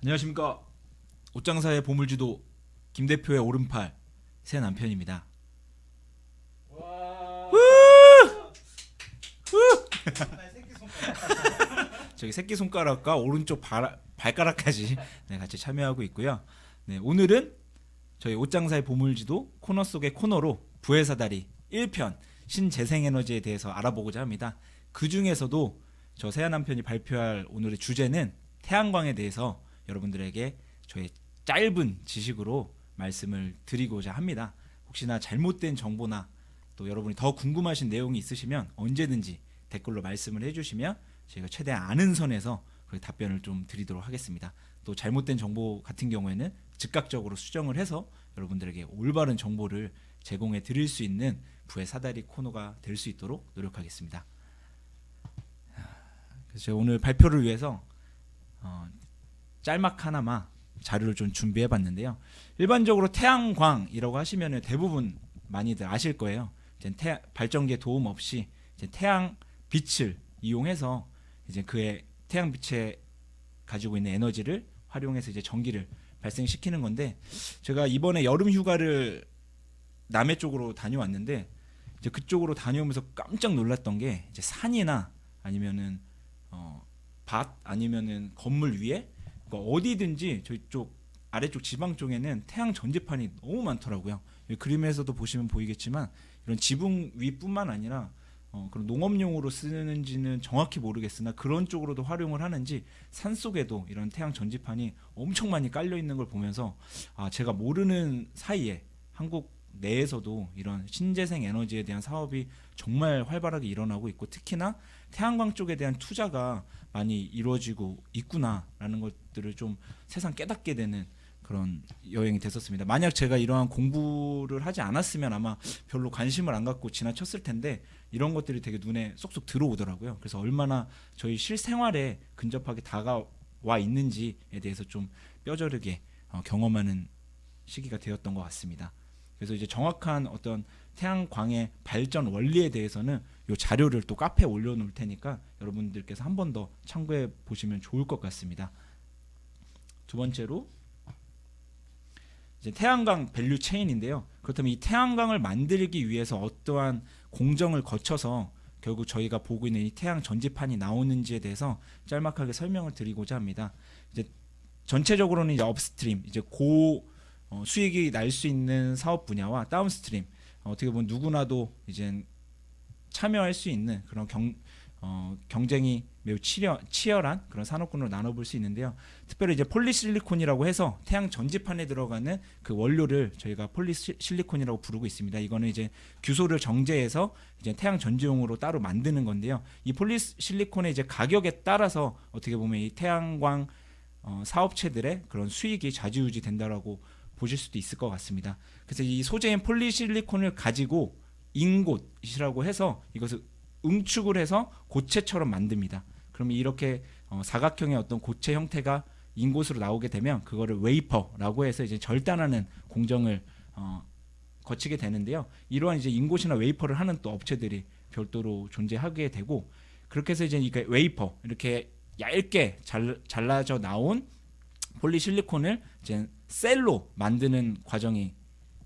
안녕하십니까. 옷장사의 보물지도 김 대표의 오른팔 새 남편입니다. 와. 저기 새끼손가락과 오른쪽 발가락까지 네, 같이 참여하고 있고요. 네, 오늘은 저희 옷장사의 보물지도 코너 속의 코너로 부회사다리 1편 신재생에너지에 대해서 알아보고자 합니다. 그 중에서도 저 새한 남편이 발표할 오늘의 주제는 태양광에 대해서 여러분들에게 저의 짧은 지식으로 말씀을 드리고자 합니다. 혹시나 잘못된 정보나 또 여러분이 더 궁금하신 내용이 있으시면 언제든지 댓글로 말씀을 해주시면 제가 최대한 아는 선에서 답변을 좀 드리도록 하겠습니다. 또 잘못된 정보 같은 경우에는 즉각적으로 수정을 해서 여러분들에게 올바른 정보를 제공해 드릴 수 있는 부의 사다리 코너가 될 수 있도록 노력하겠습니다. 그래서 제가 오늘 발표를 위해서 짤막 하나만 자료를 좀 준비해 봤는데요. 일반적으로 태양광이라고 하시면 대부분 많이들 아실 거예요. 이제 발전기의 도움 없이 이제 태양 빛을 이용해서 이제 그의 태양 빛에 가지고 있는 에너지를 활용해서 이제 전기를 발생시키는 건데, 제가 이번에 여름 휴가를 남해 쪽으로 다녀왔는데 이제 그쪽으로 다녀오면서 깜짝 놀랐던 게 이제 산이나 아니면은 밭 아니면은 건물 위에 어디든지 저희 쪽 아래쪽 지방 쪽에는 태양 전지판이 너무 많더라고요. 그림에서도 보시면 보이겠지만 이런 지붕 위뿐만 아니라 그런 농업용으로 쓰는지는 정확히 모르겠으나 그런 쪽으로도 활용을 하는지 산속에도 이런 태양 전지판이 엄청 많이 깔려 있는 걸 보면서 제가 모르는 사이에 한국 내에서도 이런 신재생 에너지에 대한 사업이 정말 활발하게 일어나고 있고, 특히나 태양광 쪽에 대한 투자가 많이 이루어지고 있구나라는 것들을 좀 새삼 깨닫게 되는 그런 여행이 됐었습니다. 만약 제가 이러한 공부를 하지 않았으면 아마 별로 관심을 안 갖고 지나쳤을 텐데 이런 것들이 되게 눈에 쏙쏙 들어오더라고요. 그래서 얼마나 저희 실생활에 근접하게 다가와 있는지에 대해서 좀 뼈저리게 경험하는 시기가 되었던 것 같습니다. 그래서 이제 정확한 어떤 태양광의 발전 원리에 대해서는 이 자료를 또 카페에 올려놓을 테니까 여러분들께서 한 번 더 참고해 보시면 좋을 것 같습니다. 두 번째로 이제 태양광 밸류 체인인데요. 그렇다면 이 태양광을 만들기 위해서 어떠한 공정을 거쳐서 결국 저희가 보고 있는 이 태양 전지판이 나오는지에 대해서 짤막하게 설명을 드리고자 합니다. 이제 전체적으로는 이제 업스트림, 이제 수익이 날 수 있는 사업 분야와 다운스트림, 어떻게 보면 누구나도 이제 참여할 수 있는 그런 경쟁이 매우 치열한 그런 산업군으로 나눠볼 수 있는데요. 특별히 이제 폴리실리콘이라고 해서 태양 전지판에 들어가는 그 원료를 저희가 폴리실리콘이라고 부르고 있습니다. 이거는 이제 규소를 정제해서 이제 태양 전지용으로 따로 만드는 건데요. 이 폴리실리콘의 이제 가격에 따라서 어떻게 보면 이 태양광 사업체들의 그런 수익이 좌지우지 된다라고 보실 수도 있을 것 같습니다. 그래서 이 소재인 폴리실리콘을 가지고 인곳이라고 해서 이것을 응축을 해서 고체처럼 만듭니다. 그러면 이렇게 사각형의 어떤 고체 형태가 인곳으로 나오게 되면 그거를 웨이퍼라고 해서 이제 절단하는 공정을 거치게 되는데요. 이러한 이제 인곳이나 웨이퍼를 하는 또 업체들이 별도로 존재하게 되고, 그렇게 해서 이제 이게 웨이퍼 이렇게 얇게 잘라져 나온 폴리실리콘을 이제 셀로 만드는 과정이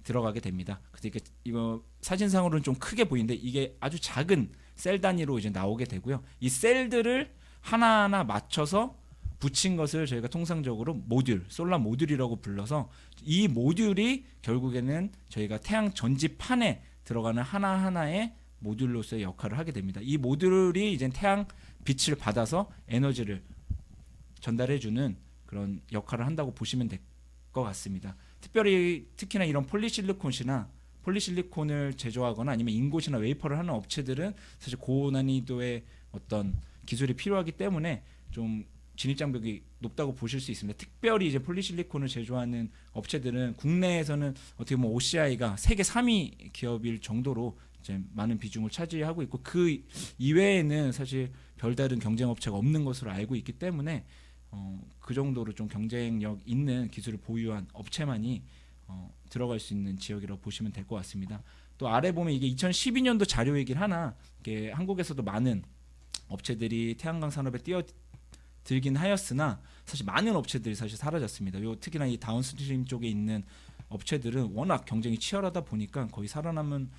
들어가게 됩니다. 그래서 이거 사진상으로는 좀 크게 보이는데 이게 아주 작은 셀 단위로 이제 나오게 되고요. 이 셀들을 하나하나 맞춰서 붙인 것을 저희가 통상적으로 모듈, 솔라 모듈이라고 불러서 이 모듈이 결국에는 저희가 태양 전지판에 들어가는 하나하나의 모듈로서의 역할을 하게 됩니다. 이 모듈이 이제 태양 빛을 받아서 에너지를 전달해주는 그런 역할을 한다고 보시면 될 것 같습니다. 특히나 이런 폴리실리콘을 제조하거나 아니면 인곳이나 웨이퍼를 하는 업체들은 사실 고난이도의 어떤 기술이 필요하기 때문에 좀 진입장벽이 높다고 보실 수 있습니다. 특별히 이제 폴리실리콘을 제조하는 업체들은 국내에서는 어떻게 보면 OCI가 세계 3위 기업일 정도로 이제 많은 비중을 차지하고 있고, 그 이외에는 사실 별다른 경쟁 업체가 없는 것으로 알고 있기 때문에 그 정도로 좀 경쟁력 있는 기술을 보유한 업체만이 들어갈 수 있는 지역이라고 보시면 될 것 같습니다. 또 아래 보면 이게 2012년도 자료이긴 하나 이게 한국에서도 많은 업체들이 태양광 산업에 들긴 하였으나 사실 많은 업체들이 사실 사라졌습니다. 요 특히나 이 다운스트림 쪽에 있는 업체들은 워낙 경쟁이 치열하다 보니까 거의 살아남은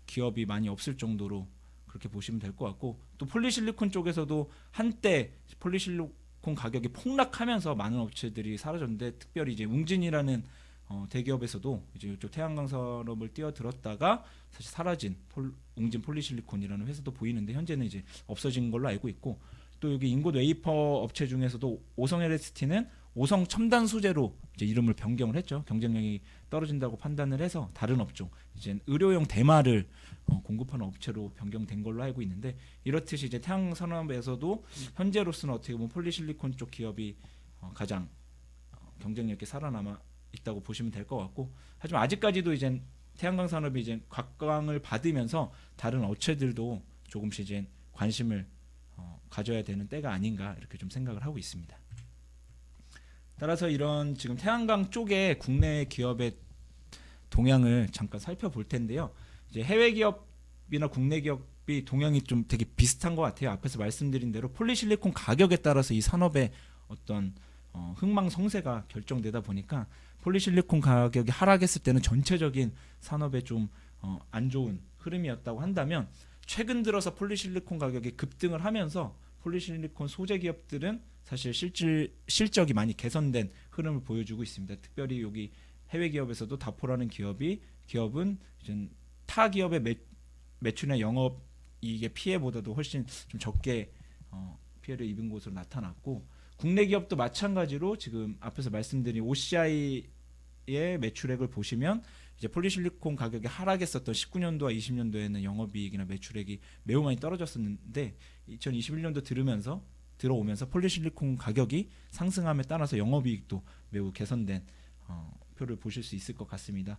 기업이 많이 없을 정도로 그렇게 보시면 될 것 같고, 또 폴리실리콘 쪽에서도 한때 폴리실리콘 가격이 폭락하면서 많은 업체들이 사라졌는데, 특별히 이제 웅진이라는 대기업에서도 이제 이쪽 태양광 산업을 뛰어들었다가 사실 사라진 웅진 폴리실리콘이라는 회사도 보이는데, 현재는 이제 없어진 걸로 알고 있고, 또 여기 인곳 웨이퍼 업체 중에서도 오성 LST는 오성 첨단 소재로 이제 이름을 변경을 했죠. 경쟁력이 떨어진다고 판단을 해서 다른 업종, 이제 의료용 대마를 공급하는 업체로 변경된 걸로 알고 있는데, 이렇듯이 이제 태양 산업에서도 현재로서는 어떻게 보면 폴리실리콘 쪽 기업이 가장 경쟁력 있게 살아남아 있다고 보시면 될 것 같고, 하지만 아직까지도 이제 태양광 산업이 이제 각광을 받으면서 다른 업체들도 조금씩 이제 관심을 가져야 되는 때가 아닌가 이렇게 좀 생각을 하고 있습니다. 따라서 이런 지금 태양광 쪽에 국내 기업의 동향을 잠깐 살펴볼 텐데요. 이제 해외 기업이나 국내 기업이 동향이 좀 되게 비슷한 것 같아요. 앞에서 말씀드린 대로 폴리실리콘 가격에 따라서 이 산업의 어떤 흥망성쇠가 결정되다 보니까 폴리실리콘 가격이 하락했을 때는 전체적인 산업에 좀 안 좋은 흐름이었다고 한다면, 최근 들어서 폴리실리콘 가격이 급등을 하면서 폴리실리콘 소재 기업들은 사실 실적이 많이 개선된 흐름을 보여주고 있습니다. 특별히 여기 해외 기업에서도 다포라는 기업은 이제 타 기업의 매출이나 영업 이익의 피해보다도 훨씬 좀 적게 피해를 입은 것으로 나타났고, 국내 기업도 마찬가지로 지금 앞에서 말씀드린 OCI의 매출액을 보시면 이제 폴리실리콘 가격이 하락했었던 19년도와 20년도에는 영업이익이나 매출액이 매우 많이 떨어졌었는데, 2021년도 들어오면서 폴리실리콘 가격이 상승함에 따라서 영업이익도 매우 개선된 표를 보실 수 있을 것 같습니다.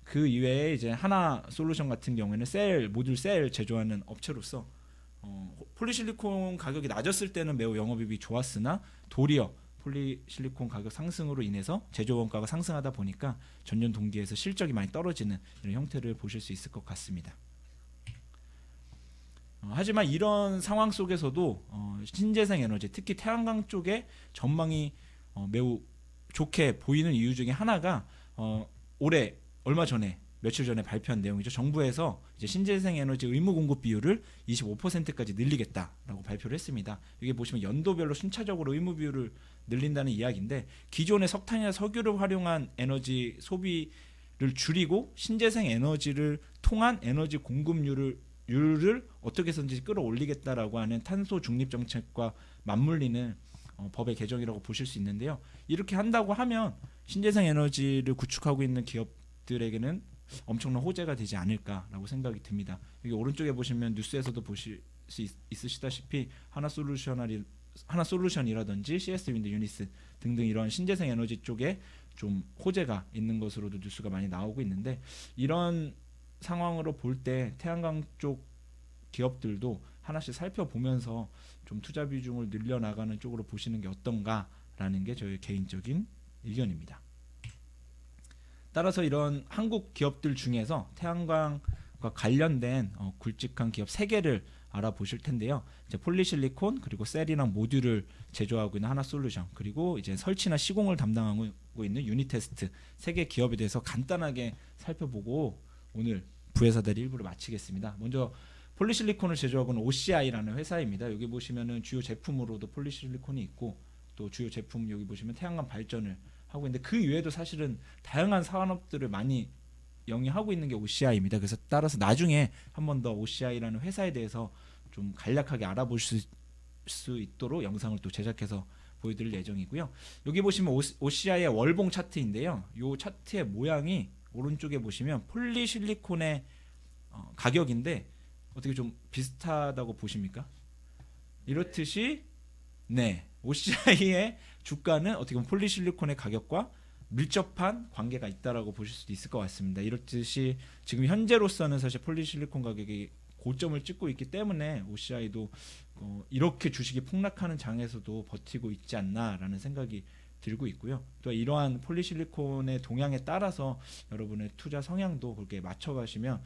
그 이외에 이제 하나 솔루션 같은 경우에는 모듈 셀 제조하는 업체로서 폴리실리콘 가격이 낮았을 때는 매우 영업이익이 좋았으나, 도리어 폴리실리콘 가격 상승으로 인해서 제조 원가가 상승하다 보니까 전년 동기에서 실적이 많이 떨어지는 이런 형태를 보실 수 있을 것 같습니다. 하지만 이런 상황 속에서도 신재생 에너지, 특히 태양광 쪽에 전망이 매우 좋게 보이는 이유 중에 하나가 얼마 전에 며칠 전에 발표한 내용이죠. 정부에서 이제 신재생 에너지 의무 공급 비율을 25%까지 늘리겠다라고 발표를 했습니다. 여기 보시면 연도별로 순차적으로 의무 비율을 늘린다는 이야기인데, 기존의 석탄이나 석유를 활용한 에너지 소비를 줄이고 신재생 에너지를 통한 에너지 공급률을 어떻게 해서든지 끌어올리겠다라고 하는 탄소 중립 정책과 맞물리는 법의 개정이라고 보실 수 있는데요. 이렇게 한다고 하면 신재생 에너지를 구축하고 있는 기업들에게는 엄청난 호재가 되지 않을까라고 생각이 듭니다. 여기 오른쪽에 보시면 뉴스에서도 보실 수 있으시다시피 하나솔루션이라든지 CS 윈드 유니스 등등 이런 신재생 에너지 쪽에 좀 호재가 있는 것으로도 뉴스가 많이 나오고 있는데, 이런 상황으로 볼 때 태양광 쪽 기업들도 하나씩 살펴보면서 좀 투자 비중을 늘려나가는 쪽으로 보시는 게 어떤가라는 게 저의 개인적인 의견입니다. 따라서 이런 한국 기업들 중에서 태양광과 관련된 굵직한 기업 3개를 알아보실 텐데요. 이제 폴리실리콘, 그리고 셀이랑 모듈을 제조하고 있는 하나솔루션, 그리고 이제 설치나 시공을 담당하고 있는 유니테스트 3개 기업에 대해서 간단하게 살펴보고 오늘 부회사다리 1부를 마치겠습니다. 먼저 폴리실리콘을 제조하고 있는 OCI라는 회사입니다. 여기 보시면은 주요 제품으로도 폴리실리콘이 있고, 또 주요 제품 여기 보시면 태양광 발전을 하고 있는데, 그 이외에도 사실은 다양한 산업들을 많이 영위하고 있는 게 OCI입니다. 그래서 따라서 나중에 한 번 더 OCI라는 회사에 대해서 좀 간략하게 알아보실 수 있도록 영상을 또 제작해서 보여드릴 예정이고요. 여기 보시면 OCI의 월봉 차트인데요. 이 차트의 모양이 오른쪽에 보시면 폴리실리콘의 가격인데 어떻게 좀 비슷하다고 보십니까? 이렇듯이 OCI의 주가는 어떻게 보면 폴리실리콘의 가격과 밀접한 관계가 있다라고 보실 수도 있을 것 같습니다. 이렇듯이 지금 현재로서는 사실 폴리실리콘 가격이 고점을 찍고 있기 때문에 OCI도 이렇게 주식이 폭락하는 장에서도 버티고 있지 않나라는 생각이 들고 있고요. 또 이러한 폴리실리콘의 동향에 따라서 여러분의 투자 성향도 그렇게 맞춰가시면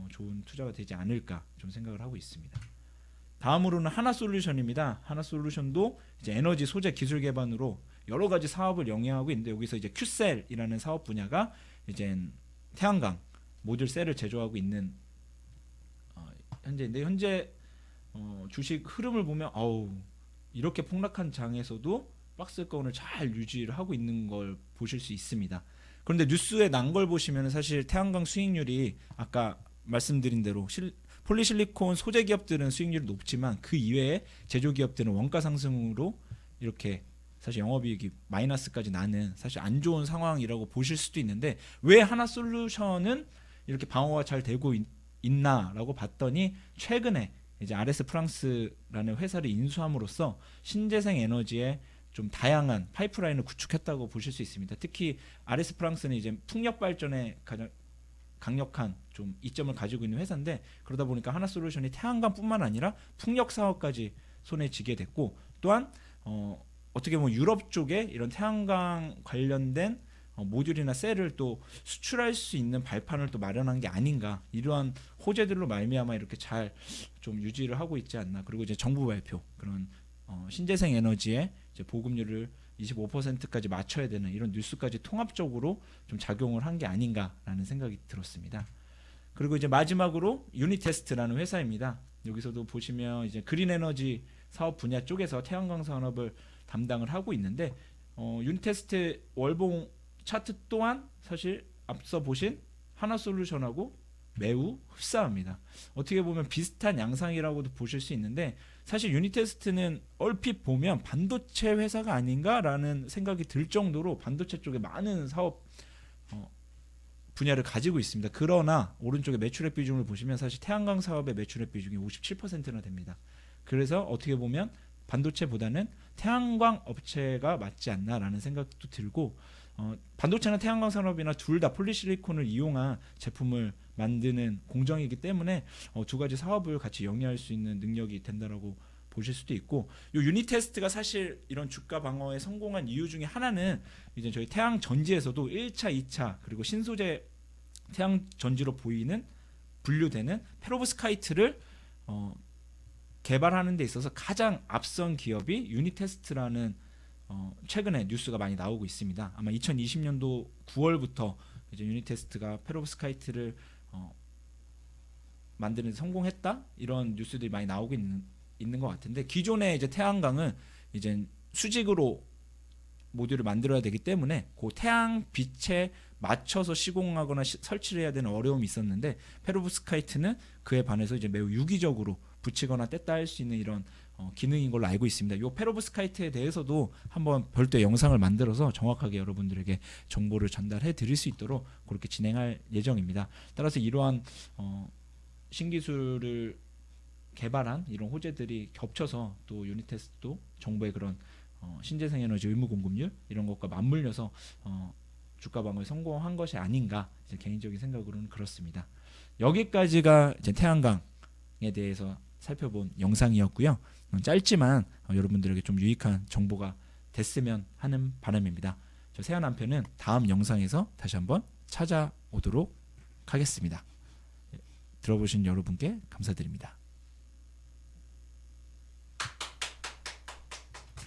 좋은 투자가 되지 않을까 좀 생각을 하고 있습니다. 다음으로는 하나솔루션입니다. 하나솔루션도 이제 에너지 소재 기술 기반으로 여러 가지 사업을 영위하고 있는데 여기서 이제 큐셀이라는 사업 분야가 이제 태양광 모듈 셀을 제조하고 있는 현재인데 현재 주식 흐름을 보면 이렇게 폭락한 장에서도 박스권을 잘 유지를 하고 있는 걸 보실 수 있습니다. 그런데 뉴스에 난 걸 보시면 사실 태양광 수익률이 아까 말씀드린 대로 폴리실리콘 소재 기업들은 수익률이 높지만 그 이외에 제조 기업들은 원가 상승으로 이렇게 사실 영업이익이 마이너스까지 나는 사실 안 좋은 상황이라고 보실 수도 있는데 왜 하나솔루션은 이렇게 방어가 잘 되고 있나라고 봤더니 최근에 이제 RS 프랑스라는 회사를 인수함으로써 신재생 에너지에 좀 다양한 파이프라인을 구축했다고 보실 수 있습니다. 특히 RS 프랑스는 이제 풍력 발전에 가장 강력한 좀 이점을 가지고 있는 회사인데 그러다 보니까 하나솔루션이 태양광뿐만 아니라 풍력 사업까지 손에 쥐게 됐고 또한 어떻게 보면 유럽 쪽에 이런 태양광 관련된 모듈이나 셀을 또 수출할 수 있는 발판을 또 마련한 게 아닌가 이러한 호재들로 말미암아 이렇게 잘 좀 유지를 하고 있지 않나. 그리고 이제 정부 발표 그런 신재생 에너지의 이제 보급률을 25%까지 맞춰야 되는 이런 뉴스까지 통합적으로 좀 작용을 한 게 아닌가라는 생각이 들었습니다. 그리고 이제 마지막으로 유니테스트라는 회사입니다. 여기서도 보시면 이제 그린 에너지 사업 분야 쪽에서 태양광 산업을 담당을 하고 있는데 유니테스트 월봉 차트 또한 사실 앞서 보신 하나솔루션하고 매우 흡사합니다. 어떻게 보면 비슷한 양상이라고도 보실 수 있는데 사실 유니테스트는 얼핏 보면 반도체 회사가 아닌가라는 생각이 들 정도로 반도체 쪽에 많은 사업 분야를 가지고 있습니다. 그러나 오른쪽에 매출액 비중을 보시면 사실 태양광 사업의 매출액 비중이 57%나 됩니다. 그래서 어떻게 보면 반도체보다는 태양광 업체가 맞지 않나라는 생각도 들고 반도체나 태양광 산업이나 둘 다 폴리실리콘을 이용한 제품을 만드는 공정이기 때문에 두 가지 사업을 같이 영위할 수 있는 능력이 된다라고 보실 수도 있고 이 유니테스트가 사실 이런 주가 방어에 성공한 이유 중에 하나는 이제 저희 태양 전지에서도 1차, 2차 그리고 신소재 태양 전지로 분류되는 페로브스카이트를 개발하는 데 있어서 가장 앞선 기업이 유니테스트라는 최근에 뉴스가 많이 나오고 있습니다. 아마 2020년도 9월부터 이제 유니테스트가 페로브스카이트를 만드는 데 성공했다 이런 뉴스들이 많이 나오고 있는 것 같은데 기존의 이제 태양광은 이제 수직으로 모듈을 만들어야 되기 때문에 그 태양 빛에 맞춰서 시공하거나 설치를 해야 되는 어려움이 있었는데 페로브스카이트는 그에 반해서 이제 매우 유기적으로 붙이거나 뗐다 할 수 있는 이런 기능인 걸로 알고 있습니다. 이 페로브스카이트에 대해서도 한번 별도의 영상을 만들어서 정확하게 여러분들에게 정보를 전달해 드릴 수 있도록 그렇게 진행할 예정입니다. 따라서 이러한 신기술을 개발한 이런 호재들이 겹쳐서 또 유니테스트도 정부의 그런 신재생 에너지 의무 공급률 이런 것과 맞물려서 주가 방어에 성공한 것이 아닌가 이제 개인적인 생각으로는 그렇습니다. 여기까지가 이제 태양광에 대해서 살펴본 영상이었고요. 짧지만 여러분들에게 좀 유익한 정보가 됐으면 하는 바람입니다. 저 세안 한편은 다음 영상에서 다시 한번 찾아오도록 하겠습니다. 들어보신 여러분께 감사드립니다.